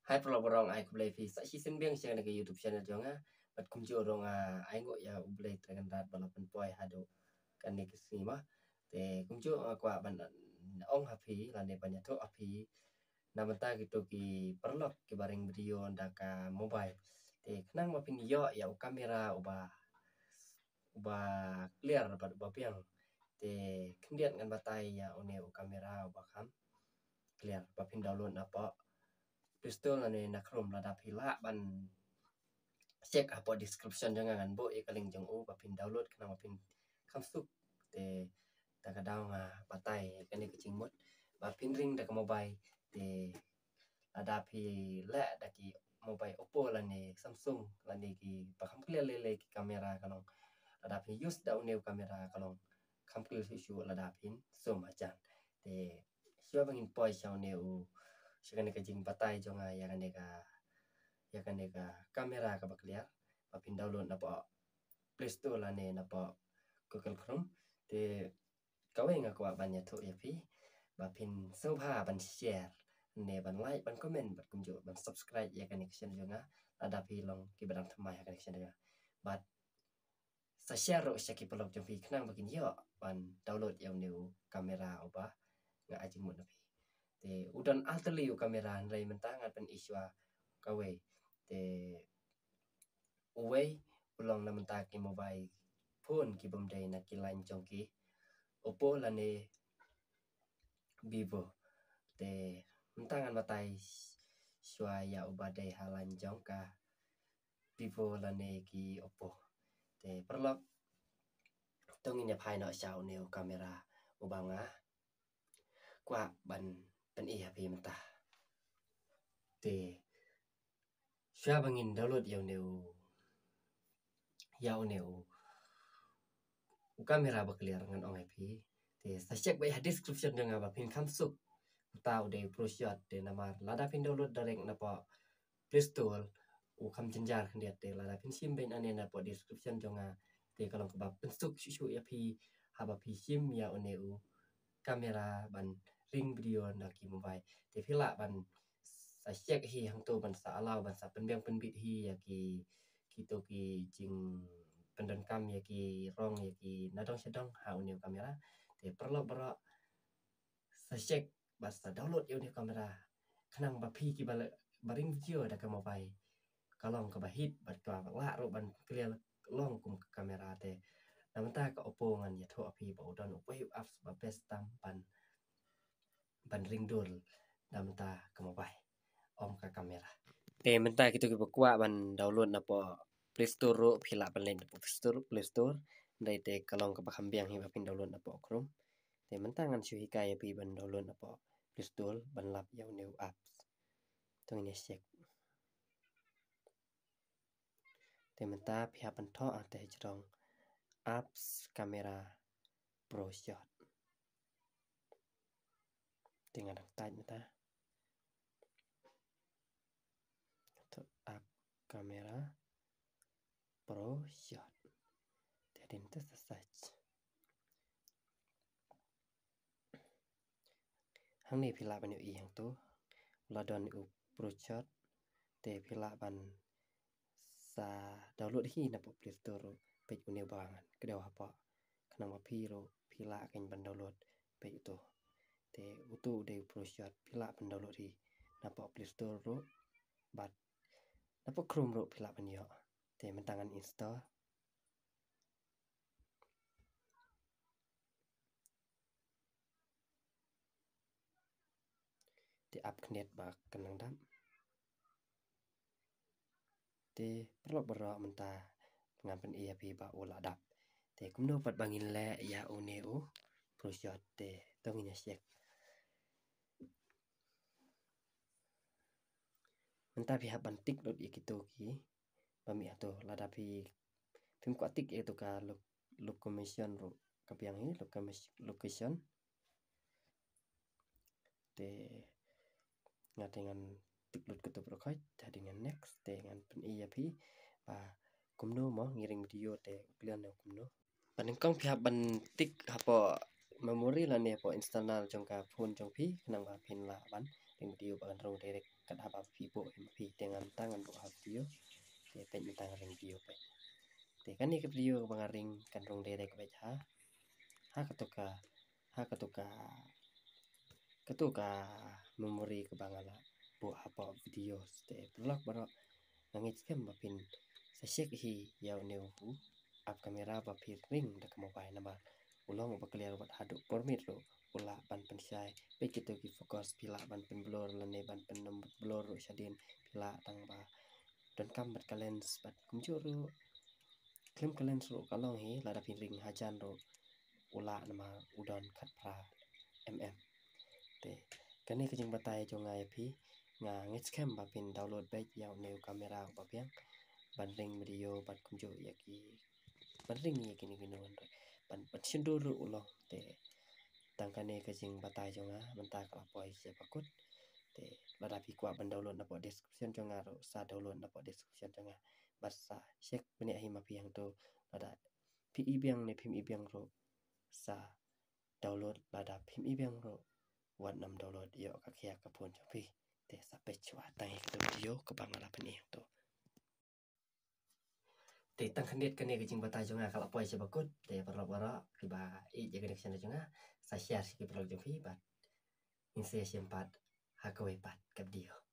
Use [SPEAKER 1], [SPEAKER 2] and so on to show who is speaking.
[SPEAKER 1] Hai pelorong ai kulai fi sa si sembiang siang ke YouTube channel jonga bat kumju rong ai ngo ya ublai tekan rat balapan poi hado kan ni kesini mah te kumju kwa ban ong happy lande banyak tu happy namanta gitu ki perlok ki bareng video ndaka mobile te kenang ma pin yo ya kamera uba clear bat uba piang te kemudian ngan batai ya one kamera uba kam clear bapin download apa pistol ane nakrom lada pila ban check apa description jangan bo e kaling jong o bapin download kena bapin kamsuk te takadang batai kani kucing mot bapin ring dak mobile te ada pi la daki mobile Oppo lani Samsung lani ki pakam clear lele ki kamera kalong ada pi use da new kamera kalong kam clear issue lada pin so majan te siapa bangin poi chau neu sikane ka jing batai jonga ya kan ka kamera ka bakliar papin download na po Play Store la ne na po Google Chrome te kawe nga kwa banya to ya pi bapin so pha ban share ne ban like ban comment ban kumjo ban subscribe ya kan connection jonga ada pi long ki badang thamai ya connection jonga but sa share ro syaki pelok jong pi knang bakin yo ban download yang new kamera oba nga ajing mo na pi te udan alteliu kamera nrai mentangan pen iswa kawe te uwei ulong na mentaki mobile phone ki bomdai na ki line jongki Oppo lane Vivo te mentangan matai shwa ya ubadai halan jongka Vivo lane ki Oppo te perlok tongin ya phai no shao neu kamera ubanga kwa ban pen iya pi mentah te shwa bangin download yau neu kamera bakliar ngan ong IP te sa check by description dengan bapin kamsuk tahu de pro shot de namar lada pin download direct na po Play Store u kam jenjar khandiat de lada pin sim ben ane na po description jonga te kalau ke bapin suk shu ya pi haba pi sim ya one u kamera ban ring video na ki mobile te phila ban sa check hi hang to ban sa alau ban sa penbiang penbit hi ya ki to ki jing pendan kam ya ki rong ya ki nadong sedong ha unio kamera te perlo bro sa check basta download unio kamera kanang ba pi ki baring video da ka mobile kalong ka bahit bat ka la ro ban clear long kum kamera te namanta ka Oppo ngan ya tho api ba udon wave apps ba best tam ban ring dol namanta ka mobile om ka kamera te menta gitu ki bakwa ban download na po Play Store ro phila ban len po Play Store dai te kalong ka bakambiang hi bapin download na po Chrome te mentangan shu hikai pi ban download na po Play Store ban lap yau new apps tong ini check te menta pihak ban tho te jrong apps kamera pro shot dengan tai meta to app kamera pro shot te dinta search hang ni phila ban i hang to ladon u pro shot te phila ban sa download hi na po Play Store pe une bangan kedau apa kanang ma pi ro phila kan ban download pe itu te utu de pro shot phila ban download hi na po Play Store ro bat na po Chrome ro phila ban yo te mentangan install te app knet ba kanang dam te perlo bero menta pengampan EAP ba ola dap te kumno pat bangin le ya oneo pro shot te tongin check menta pi haban tik dot ikito ki pami ato lada pi pim kwa tik itu ka location ro kapiang hi location te ngatengan tik dot ketu prokai dengan next te ngan pen EAP ba kumno mo ngiring video te klian no kumno panengkong pihak ban tik hapo memori la ne po internal jongka phone jong pi nang ba pin la ban video bagan rong direct kat apa vivo MP dengan tangan buat video te pen tang ring video pe te kan ni ke video bang ring kan rong direct pe ha ketuka memori ke bangala buat apa video te vlog baro ngit kem bapin sa shek hi yaw new hu ap kamera bapin ring dak mobile nama ulong ba clear wat haduk permit ro ula ban pensai pe kita ki fokus pila ban pen blur lane ban pen number blur ro shadin pila tang ba dan kam bat kalens bat kumjuru klim kalens ro kalong hi lada pin ring hajan ro ula nama udon khat pra te kani kajing batai jo ngai phi nga ngit scam ba pin download back yaw new camera ba piang ban ring video ban kumjo yaki ban ring yaki ni ginon ban bat sinduru ulo te tangkane kajing batai jo nga banta kala poi se pakut te lada pi kwa ban download na po description jo nga ro sa download na po description jo nga basa check bene hi ma piang to lada pi ibiang ne phim ibiang ro sa download lada phim ibiang ro wan nam download yo ka khia ka phone cho pi te sa pe chwa tai ka video ka bangala pani to te tang khandet kane ka jing bata jonga kala poi se bakut te bara ki ba I je connection jonga sa share ki blog jo pi ba inse sempat ha ka we pat ka video